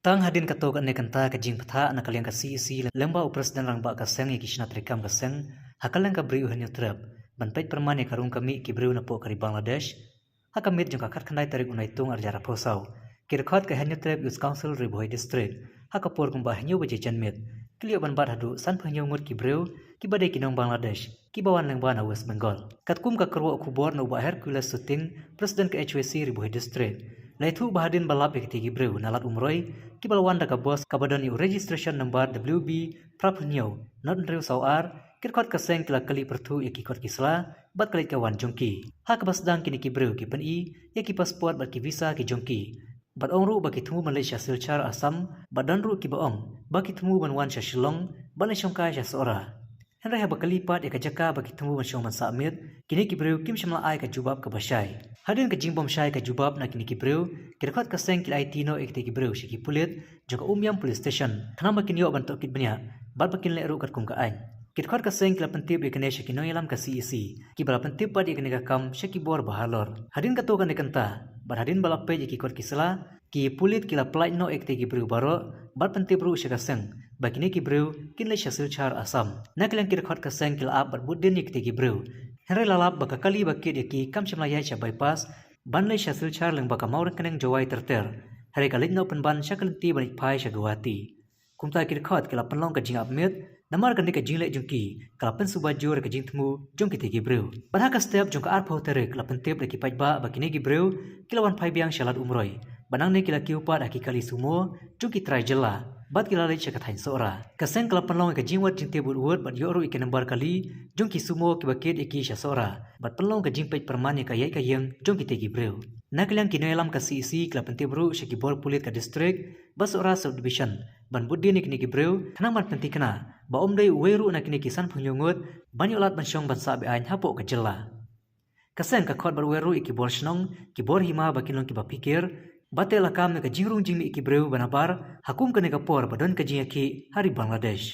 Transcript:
Tang hadin katok ane kanta ka jing patha na kaliang ka si lembah upres dan rangba ka seng ki shna trikam ka seng hakalang ka briu hanyo trap ban pait permane karung kami ki briu na po kari Bangladesh hakamit jong ka khat khandai tarik unai tung arjara posau kirkhot ka hanyo trap youth council riboy district hakapor kumba hanyo baje chanmet klio ban bat hadu san phangyo ngut ki briu ki bade kinong Bangladesh ki bawan lengba na West Bengal katkum ka kerwo khubor no ba Hercules shooting president ka HWC riboy district Laithu bahadin balap ekti gibreu nalat umroi ki balwan da ka bos kabadan yu registration number WB praphnyo not nreu sawar kirkot ka seng kila kali perthu eki kot kisla bat kali kawan jongki hak basdang kini kibreu ki pen eki pasport bat ki visa ki jongki bat ongru baki thumu Malaysia silchar Assam badan ru ki baong baki thumu banwan sha Shillong ban shongkai sha sora Henry haba kalipat eka jaka bagi thumu ban shong man samit kini kibreu kim shamla ai ka jubab ka bashai hadin ka jingbom shai ka jubab na kini kibreu kirkhot ka seng kil IT no ekte kibreu shiki pulit joka umyam police station khanam kini yo ban to kit banya bat bakin le ru kat kum ka ain kirkhot ka seng kila pentip ekne shiki no yalam ka CEC ki bala pentip bat ekne ka kam shiki bor bahalor hadin ka to kan ekanta bat hadin bala pe ki kot kisla ki pulit kila plait no ekte kibreu baro bat pentip ru shika seng bakini kibreu kinle shasil char Assam naklang kirkhot ka seng kila ab bat budin ekte kibreu Henry lalap baka kali bakit eki kam shamla yai sha bypass banle shasil char leng baka maurang kaneng jawai terter hari kalit no penban shakalti banik pai shagawati kumta kirkhot kila penlong ka jingap mit namar kan ka jingle jungki kala pen subajur ka jingtmu jongki te gibreu badha ka step jong ka arpho tere kala pentep leki pajba bakini gibreu kila wan phai biang shalat umroi banang ne kila kiupat aki kali sumo jongki trai jela bat kila le chaka thain sora kaseng kala penlong ka jingwat jingte bud word bat yoru ike nambar kali jongki sumo ki bakit iki sha sora bat penlong ka jingpej permane ka yai ka yeng jongki te gibreu naklang kinoelam ka CEC kala pentebru shaki bor pulit ka district basora subdivision ban buddi ni kini gibreu kanang ban penti kana ba omdei weru na kini kisan phungyongut banyolat ban shong ban sabe ain hapo ka jela kaseng ka khot bar weru iki bor shnong ki bor hima bakinong ki bapikir bate lakam ne ka jingrung jingmi iki breu banabar hakum kane ka por badon ka jingaki hari Bangladesh